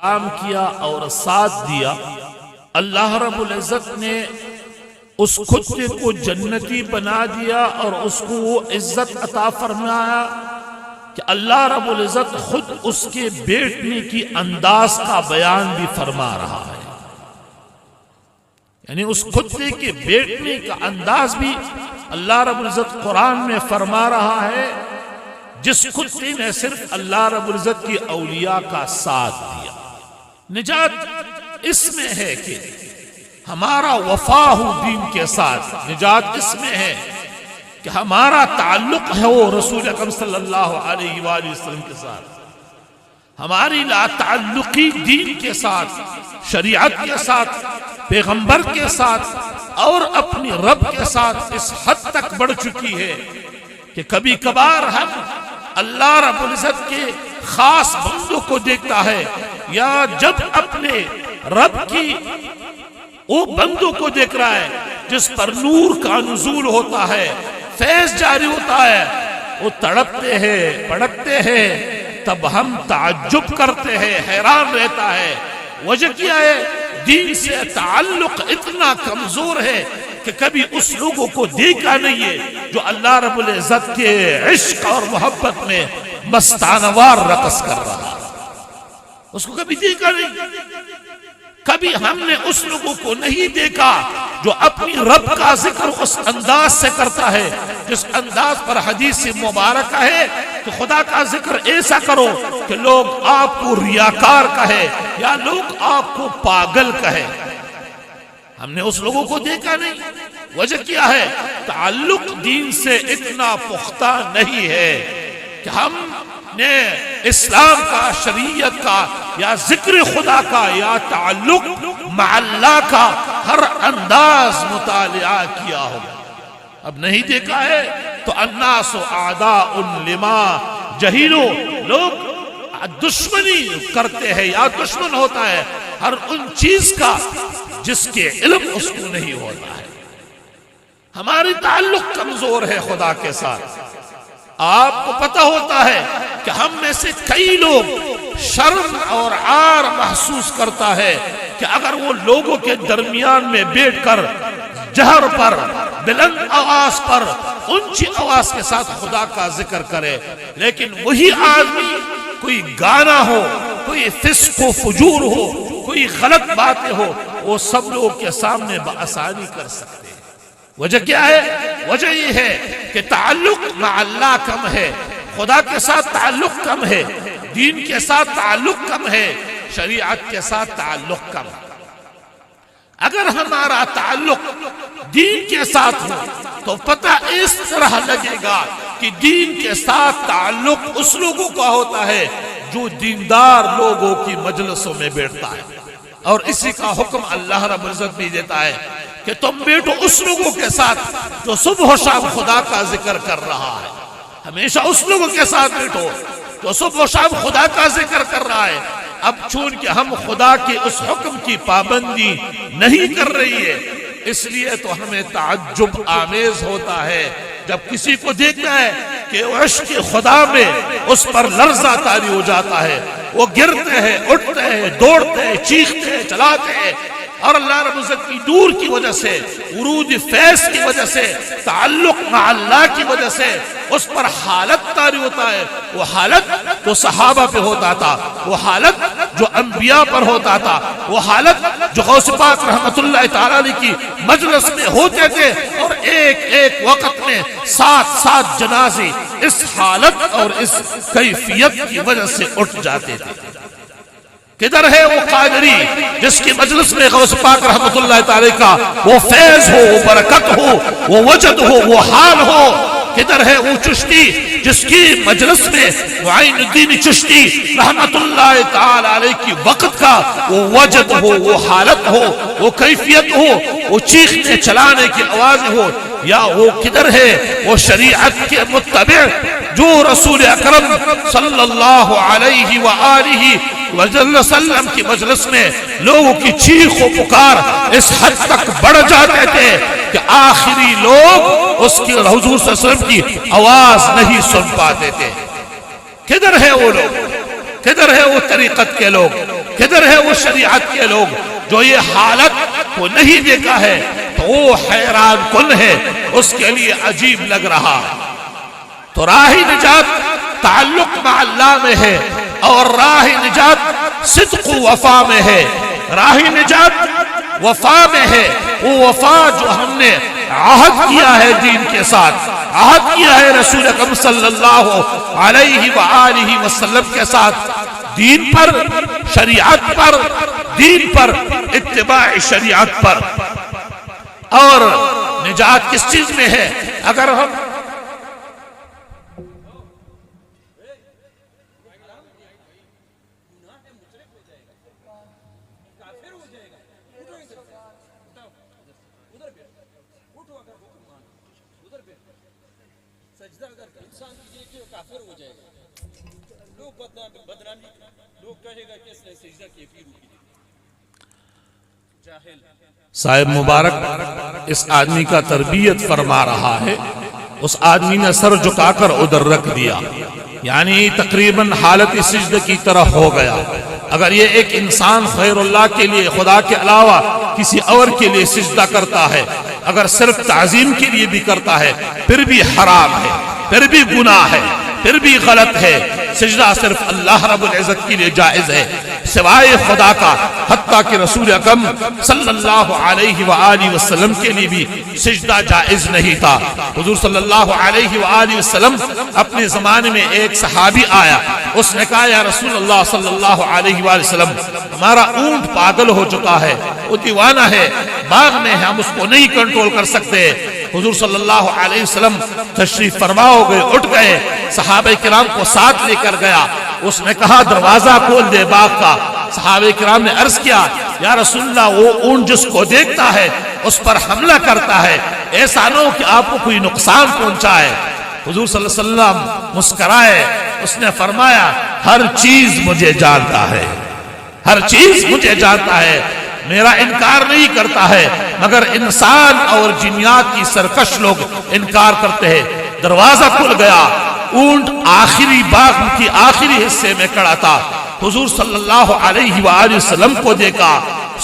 کام کیا اور ساتھ دیا، اللہ رب العزت نے اس کتے کو جنتی بنا دیا اور اس کو وہ عزت عطا فرمایا کہ اللہ رب العزت خود اس کے بیٹنے کی انداز کا بیان بھی فرما رہا ہے. یعنی اس کتے کے بیٹنے کا انداز بھی اللہ رب العزت قرآن میں فرما رہا ہے، جس کتے نے صرف اللہ رب العزت کی اولیاء کا ساتھ دیا. نجات اس میں ہے کہ ہمارا وفا ہو دین کے ساتھ، نجات اس میں ہے کہ ہمارا تعلق ہے وہ رسول اکرم صلی اللہ علیہ وآلہ وسلم کے ساتھ، ہماری لا تعلقی دین کے ساتھ، شریعت کے ساتھ، پیغمبر کے ساتھ اور اپنی رب کے ساتھ اس حد تک بڑھ چکی ہے کہ کبھی کبھار ہم اللہ رب العزت کے خاص بندوں کو دیکھتا ہے یا جب اپنے رب کی وہ بندوں کو دیکھ رہا ہے جس پر نور کا نزول ہوتا ہے، فیض جاری ہوتا ہے، وہ تڑپتے ہیں، پڑکتے ہیں، تب ہم تعجب کرتے ہیں، حیران رہتا ہے. وجہ کیا ہے؟ دین سے تعلق اتنا کمزور ہے کہ کبھی اس لوگوں کو دیکھا نہیں ہے جو اللہ رب العزت کے عشق اور محبت میں مستانوار رقص کر رہا ہے. اس کو کبھی دیکھا نہیں. کبھی ہم نے اس لوگوں کو نہیں دیکھا جو اپنی رب کا ذکر اس انداز سے کرتا ہے جس انداز پر حدیث مبارکہ ہے کہ خدا کا ذکر ایسا کرو کہ لوگ آپ کو ریاکار کہے یا لوگ آپ کو پاگل کہے. ہم نے اس لوگوں کو دیکھا نہیں. وجہ کیا ہے؟ تعلق دین سے اتنا پختہ نہیں ہے کہ ہم نے اسلام کا، شریعت کا یا ذکر خدا کا یا تعلق مع اللہ کا ہر انداز مطالعہ کیا ہوگا. اب نہیں دیکھا ہے تو الناس اعداء لما جہلوا، لوگ دشمنی کرتے ہیں یا دشمن ہوتا ہے ہر ان چیز کا جس کے علم اس کو نہیں ہوتا ہے. ہماری تعلق کمزور ہے خدا کے ساتھ. آپ کو پتہ ہوتا ہے کہ ہم میں سے کئی لوگ شرم اور عار محسوس کرتا ہے کہ اگر وہ لوگوں کے درمیان میں بیٹھ کر جہر پر، بلند آواز پر، اونچی آواز کے ساتھ خدا کا ذکر کرے، لیکن وہی آدمی کوئی گانا ہو، کوئی فسق و فجور ہو، کوئی غلط باتیں ہو، وہ سب لوگوں کے سامنے بآسانی کر سکتے ہیں. وجہ کیا ہے؟ وجہ یہ ہے کہ تعلق مع اللہ کم ہے، خدا کے ساتھ تعلق کم ہے، دین کے ساتھ تعلق کم ہے، شریعت کے ساتھ تعلق کم ہے. اگر ہمارا تعلق دین کے ساتھ ہو تو پتہ اس طرح لگے گا کہ دین کے ساتھ تعلق اس لوگوں کا ہوتا ہے جو دیندار لوگوں کی مجلسوں میں بیٹھتا ہے. اور اسی کا حکم اللہ رب العزت بھی دیتا ہے کہ تم بیٹھو اس لوگوں کے ساتھ جو صبح و شام خدا کا ذکر کر رہا ہے. ہمیشہ اس لوگوں کے ساتھ بیٹھو جو صبح و شام خدا کا ذکر کر رہا ہے. اب چونکہ ہم خدا کے اس حکم کی پابندی نہیں کر رہی ہے، اس لیے تو ہمیں تعجب آمیز ہوتا ہے جب کسی کو دیکھتا ہے کہ عشق خدا میں اس پر لرزہ طاری ہو جاتا ہے. وہ گرتے ہیں، اٹھتے ہیں، دوڑتے ہیں، چیختے ہیں، چلاتے ہیں، اور اللہ رب العزت کی نور کی وجہ سے، ورود فیض کی وجہ سے، تعلق مع اللہ کی وجہ سے اس پر حالت طاری ہوتا ہے. وہ حالت جو صحابہ پہ ہوتا تھا، وہ حالت جو انبیاء پر ہوتا تھا، وہ حالت جو غوث پاک رحمت اللہ تعالیٰ علیہ کی مجلس میں ہوتے تھے، اور ایک ایک وقت میں 7 جنازے اس حالت اور اس کیفیت کی وجہ سے اٹھ جاتے تھے. کدھر ہے وہ قادری جس کی مجلس میں غوث پاک رحمت اللہ تعالی کا وہ فیض ہو، وہ برکت ہو، وہ وجد ہو، وہ حال ہو؟ کدھر ہے وہ چشتی جس کی مجلس میں معین الدین چشتی رحمت اللہ تعالی علیہ کی وقت کا وہ وجد ہو، وہ حالت ہو، وہ کیفیت ہو، وہ چیخنے چلانے کی آواز ہو؟ یا وہ کدھر ہے وہ شریعت کے متبع جو رسول اکرم صلی اللہ علیہ وآلہ وسلم کی مجلس میں لوگوں کی چیخ و پکار اس حد تک بڑھ جاتے تھے کہ آخری لوگ اس کی حضور صلی اللہ علیہ وسلم کی آواز نہیں سن پاتے تھے؟ کدھر ہے وہ لوگ؟ کدھر ہے وہ طریقت کے لوگ؟ کدھر ہے وہ شریعت کے لوگ جو یہ حالت کو نہیں دیکھا ہے تو وہ حیران کن ہے، اس کے لیے عجیب لگ رہا۔ تو راہ نجات تعلق مع اللہ میں ہے، اور راہ نجات صدق و وفا میں ہے۔ راہ نجات وفا میں ہے، وہ وفا جو ہم نے عہد کیا ہے دین کے ساتھ، عہد کیا ہے رسول اکرم صلی اللہ علیہ وآلہ وسلم کے ساتھ، دین پر، شریعت پر، دین پر، اتباع شریعت پر۔ اور نجات کس چیز میں ہے؟ اگر ہم صاحب مبارک اس آدمی کا تربیت فرما رہا ہے، اس آدمی نے سر جھکا کر ادھر رکھ دیا، یعنی تقریباً حالت سجدہ کی طرح ہو گیا۔ اگر یہ ایک انسان غیر اللہ کے لیے، خدا کے علاوہ کسی اور کے لیے سجدہ کرتا ہے، اگر صرف تعظیم کے لیے بھی کرتا ہے، پھر بھی حرام ہے، پھر بھی گناہ ہے، پھر بھی غلط ہے۔ سجدہ صرف اللہ رب العزت کے لیے جائز ہے، سوائے خدا کا، حتیٰ کہ رسول اکرم صلی اللہ علیہ وآلہ وسلم کے لیے بھی سجدہ جائز نہیں تھا۔ حضور صلی اللہ علیہ وآلہ وسلم اپنے زمانے میں ایک صحابی آیا، اس نے کہا یا رسول اللہ صلی اللہ علیہ وآلہ وسلم، ہمارا اونٹ پاگل ہو چکا ہے، وہ دیوانہ ہے، باغ میں ہے، ہم اس کو نہیں کنٹرول کر سکتے۔ حضور صلی اللہ علیہ وسلم تشریف فرما ہو گئے، اٹھ گئے، صحابہ کرام کو ساتھ لے کر گیا۔ اس نے کہا دروازہ کھول دے باغ کا۔ صحابہ کرام نے عرض کیا یا رسول اللہ، وہ اونٹ جس کو دیکھتا ہے اس پر حملہ کرتا ہے، ایسا نہ ہو کہ آپ کو کوئی نقصان پہنچائے۔ حضور صلی اللہ علیہ وسلم مسکرائے، اس نے فرمایا ہر چیز مجھے جانتا ہے، ہر چیز مجھے جانتا ہے، میرا انکار نہیں کرتا ہے، مگر انسان اور جنیات کی سرکش لوگ انکار کرتے ہیں۔ دروازہ کھل گیا، اونٹ آخری باغ کی آخری حصے میں کھڑا تھا۔ حضور صلی اللہ علیہ وآلہ وسلم کو دیکھا،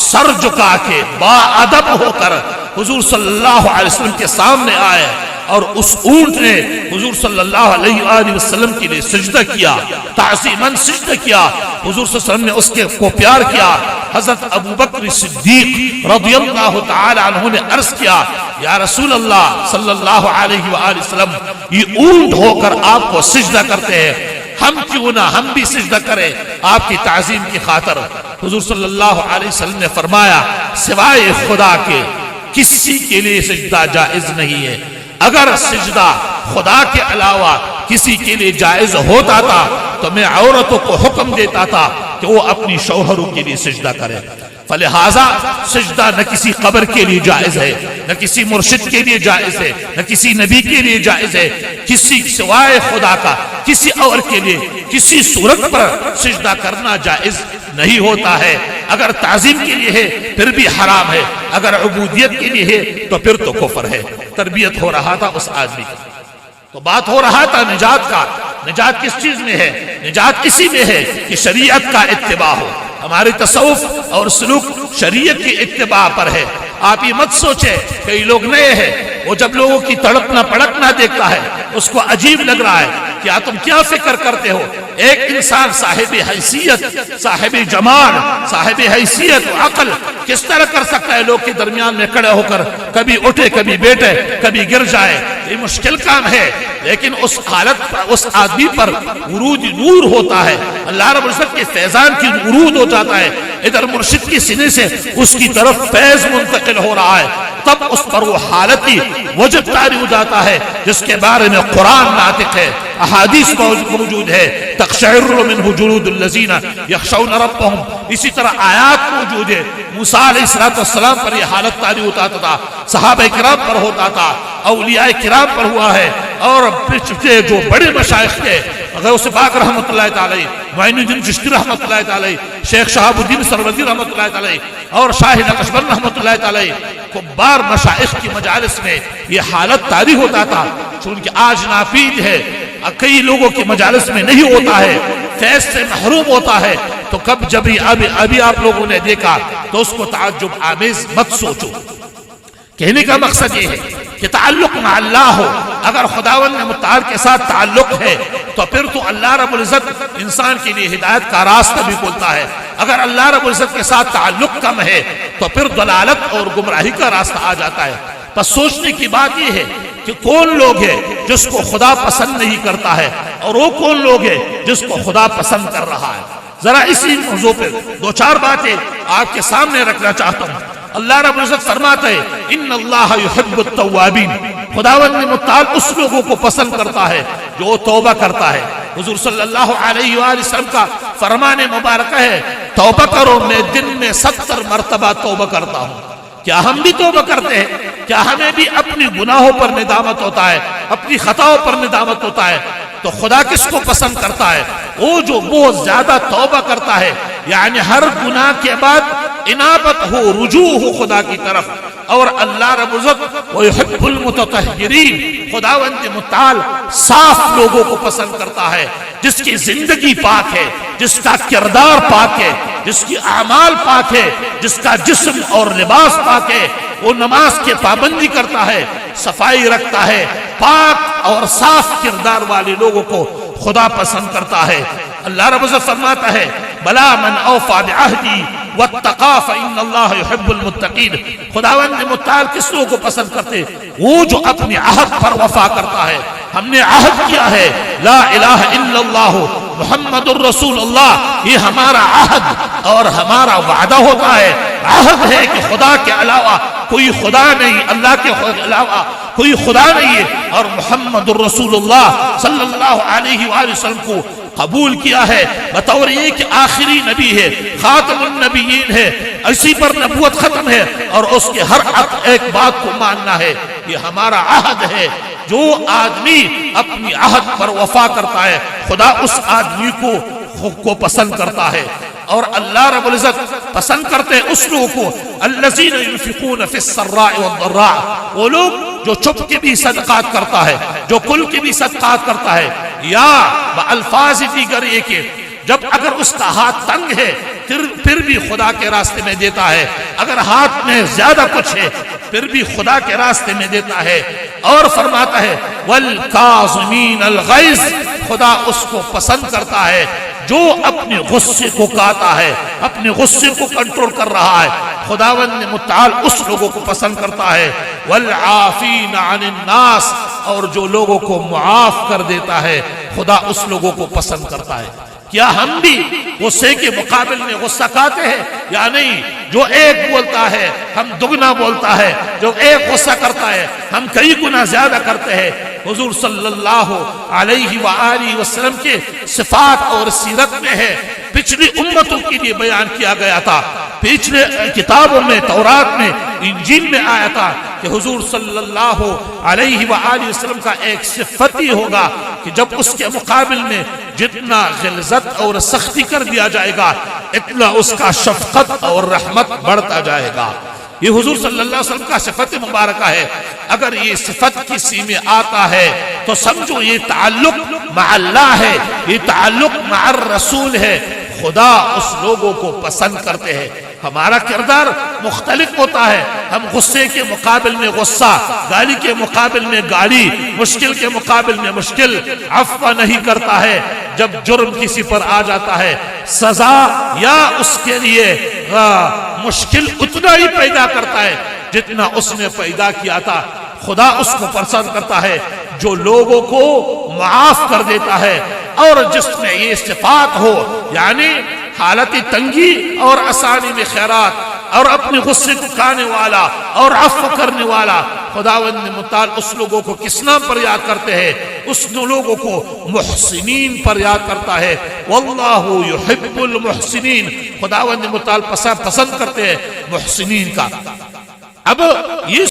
سر جھکا کے با ادب ہو کر حضور صلی اللہ علیہ وسلم کے سامنے آئے، اور اس اونٹ نے حضور صلی اللہ علیہ وآلہ وسلم کے لیے سجدہ کیا، تعظیماً سجدہ کیا۔ حضور صلی اللہ علیہ وسلم نے اس کے کو پیار کیا۔ حضرت ابو بکر صدیق رضی اللہ تعالی عنہ نے عرض کیا یا رسول اللہ صلی اللہ علیہ وآلہ وسلم، یہ اونٹ ہو کر آپ کو سجدہ کرتے ہیں، ہم کیوں نہ ہم بھی سجدہ کریں آپ کی تعظیم کی خاطر۔ حضور صلی اللہ علیہ وسلم نے فرمایا سوائے خدا کے کسی کے لیے سجدہ جائز نہیں ہے۔ اگر سجدہ خدا کے علاوہ کسی کے لیے جائز ہوتا تھا تو میں عورتوں کو حکم دیتا تھا کہ وہ اپنی شوہروں کے لیے سجدہ کریں۔ فلہذا سجدہ نہ کسی قبر کے لیے جائز ہے، نہ کسی مرشد کے لیے جائز ہے، نہ کسی نبی کے لیے جائز ہے، کسی سوائے خدا کا کسی اور کے لیے کسی صورت پر سجدہ کرنا جائز نہیں ہوتا ہے۔ اگر تعظیم کے لیے ہے پھر بھی حرام ہے، اگر عبودیت کے لیے ہے تو پھر تو کفر ہے۔ تربیت ہو رہا تھا اس آدمی کی، تو بات ہو رہا تھا نجات کا۔ نجات کس چیز میں ہے؟ نجات اسی میں ہے کہ شریعت کا اتباع ہو۔ ہماری تصوف اور سلوک شریعت کی اتباع پر ہے۔ آپ یہ مت سوچیں کئی لوگ نئے ہیں، وہ جب لوگوں کی تڑپنا پڑکنا دیکھتا ہے اس کو عجیب لگ رہا ہے، کیا تم کیا فکر کرتے ہو؟ ایک انسان صاحب حیثیت، صاحب جمال، صاحب حیثیت و عقل کس طرح کر سکتا ہے لوگ کے درمیان میں کھڑے ہو کر کبھی اٹھے کبھی بیٹھے کبھی گر جائے؟ یہ مشکل کام ہے، لیکن اس حالت پر اس آدمی پر ورود نور ہوتا ہے، اللہ رب العزت کے فیضان کی ورود ہو جاتا ہے، ادھر مرشد کے سینے سے اس کی طرف فیض منتقل ہو رہا ہے، تب اس پر وہ حالتی وجب طاری ہو جاتا ہے جس کے بارے میں قرآن ناطق ہے، احادیث موجود ہے، تقشعر منہ جلود الذین یخشون ربهم، اسی طرح آیات موجود ہے۔ موسیٰ علیہ السلام پر یہ حالت طاری ہوتا تھا، صحابہ کرام پر ہوتا تھا، اولیاء کرام پر ہوا ہے، اور پچھلے جو بڑے مشائخ تھے، غوث پاک رحمت اللہ تعالی، معین الدین چشتی رحمت اللہ تعالی، شیخ شہاب الدین سروردی رحمت اللہ تعالی، اور شاہ نقشبند رحمت اللہ تعالی، کبار مشائخ کی مجالس میں یہ حالت طاری ہوتا تھا۔ چونکہ آج ناپید ہے، کئی لوگوں کی مجالس میں نہیں ہوتا ہے، فیض سے محروم ہوتا ہے تو ابھی آپ لوگوں نے دیکھا تو اس کو تعجب آمیز مت سوچو۔ کہنے کا مقصد یہ ہے کہ تعلق مع اللہ ہو، اگر خداوند متعال کے ساتھ تعلق ہے تو پھر تو اللہ رب العزت انسان کے لیے ہدایت کا راستہ بھی کھولتا ہے۔ اگر اللہ رب العزت کے ساتھ تعلق کم ہے تو پھر ضلالت اور گمراہی کا راستہ آ جاتا ہے۔ بس سوچنے کی بات یہ ہے کہ کون لوگ ہے جس کو خدا پسند نہیں کرتا ہے اور وہ کون لوگ ہے جس کو خدا پسند کر رہا ہے۔ ذرا اسی موضوع پہ دو چار باتیں آپ کے سامنے رکھنا چاہتا ہوں۔ اللہ رب العزت فرماتا ہے ان اللہ یحب التوابین، خداوند متعال اس لوگوں کو پسند کرتا ہے جو توبہ کرتا ہے۔ حضور صلی اللہ علیہ وآلہ وسلم کا فرمان مبارکہ ہے توبہ کرو، میں دن میں 70 مرتبہ توبہ کرتا ہوں۔ کیا ہم بھی توبہ کرتے ہیں؟ کیا ہمیں بھی اپنی گناہوں پر ندامت ہوتا ہے، اپنی خطاؤں پر ندامت ہوتا ہے؟ تو خدا کس کو پسند کرتا ہے؟ وہ جو بہت زیادہ توبہ کرتا ہے، یعنی ہر گناہ کے بعد انابت ہو، رجوع ہو خدا کی طرف۔ اور اللہ رب العزت وَيُحِبُّ الْمُتَطَهِّرِينَ، خداوند متعال صاف لوگوں کو پسند کرتا ہے، جس کی زندگی پاک ہے، جس کا کردار پاک ہے، جس کی اعمال پاک ہے، جس کا جسم اور لباس پاک ہے۔ وہ نماز کے پابندی کرتا ہے، صفائی رکھتا ہے، پاک اور صاف کردار والے لوگوں کو خدا پسند کرتا ہے۔ اللہ رب العزت فرماتا ہے بلا من اوفى بعهدی واتقى فإن اللہ يحب المتقین، خداوند متعال کس لوگوں کو پسند کرتے؟ وہ جو اپنی عہد پر وفا کرتا ہے۔ ہم نے عہد کیا ہے لا الہ الا اللہ محمد الرسول اللہ، یہ ہمارا عہد اور ہمارا وعدہ ہوتا ہے۔ عہد ہے کہ خدا کے علاوہ کوئی خدا نہیں، اللہ کے علاوہ کوئی خدا نہیں ہے، اور محمد الرسول اللہ صلی اللہ علیہ وآلہ وسلم کو قبول کیا ہے بطور یہ کہ آخری نبی ہے، خاتم النبیین ہے، اسی پر نبوت ختم ہے، اور اس کے ہر ایک بات کو ماننا ہے۔ یہ ہمارا عہد ہے۔ جو آدمی اپنی عہد پر وفا کرتا ہے خدا اس آدمی کو پسند کرتا ہے۔ اور اللہ رب العزت پسند کرتے ہیں اس لوگوں کو الذین ينفقون فی السراء والضراء، وہ لوگ جو چھپ کے بھی صدقات کرتا ہے، جو کل کے بھی صدقات کرتا ہے، یا الفاظ دیگر یہ کہ جب اگر اس کا ہاتھ تنگ ہے پھر بھی خدا کے راستے میں دیتا ہے، اگر ہاتھ میں زیادہ کچھ ہے پھر بھی خدا کے راستے میں دیتا ہے۔ اور فرماتا ہے والکاظمین الغیظ، خدا اس کو پسند کرتا ہے جو اپنے غصے کو کاتا ہے، اپنے غصے کو کنٹرول کر رہا ہے۔ خداوند متعال اس لوگوں کو پسند کرتا ہے والعافین عن الناس، اور جو لوگوں کو معاف کر دیتا ہے خدا اس لوگوں کو پسند کرتا ہے۔ کیا ہم بھی غصے کے مقابل میں غصہ کھاتے ہیں یا نہیں؟ جو ایک بولتا ہے ہم دگنا بولتا ہے، جو ایک غصہ کرتا ہے ہم کئی گنا زیادہ کرتے ہیں۔ حضور صلی اللہ علیہ وآلہ وسلم کے صفات اور سیرت میں ہے، پچھلی امتوں کے لیے بیان کیا گیا تھا، پچھلے کتابوں میں تورات میں انجیل میں آیا تھا کہ حضور صلی اللہ علیہ وآلہ وسلم کا ایک صفت ہی ہوگا کہ جب اس کے مقابل میں جتنا غلظت اور سختی کر دیا جائے گا اتنا اس کا شفقت اور رحمت بڑھتا جائے گا۔ یہ حضور صلی اللہ علیہ وسلم کا صفت مبارکہ ہے۔ اگر یہ صفت کسی میں آتا ہے تو سمجھو یہ تعلق مع اللہ ہے، یہ تعلق مع الرسول ہے۔ خدا اس لوگوں کو پسند کرتے ہیں۔ ہمارا کردار مختلف ہوتا ہے، ہم غصے کے مقابل میں غصہ، گالی کے مقابل میں گالی، مشکل کے مقابل میں مشکل، عفو نہیں کرتا ہے۔ جب جرم کسی پر آ جاتا ہے سزا یا اس کے لیے مشکل اتنا ہی پیدا کرتا ہے جتنا اس نے پیدا کیا تھا۔ خدا اس کو پسند کرتا ہے جو لوگوں کو معاف کر دیتا ہے، اور جس میں یہ صفات ہو، یعنی حالت تنگی اور آسانی میں خیرات، اور اپنے غصے کو کھانے والا اور عفو کرنے والا۔ خداوند متعال اس لوگوں کو کس نام پر یاد کرتے ہیں؟ اس لوگوں کو محسنین پر یاد کرتا ہے۔ واللہ یحب المحسنین، خداوند متعال پسند کرتے ہیں محسنین کا۔ اب یہ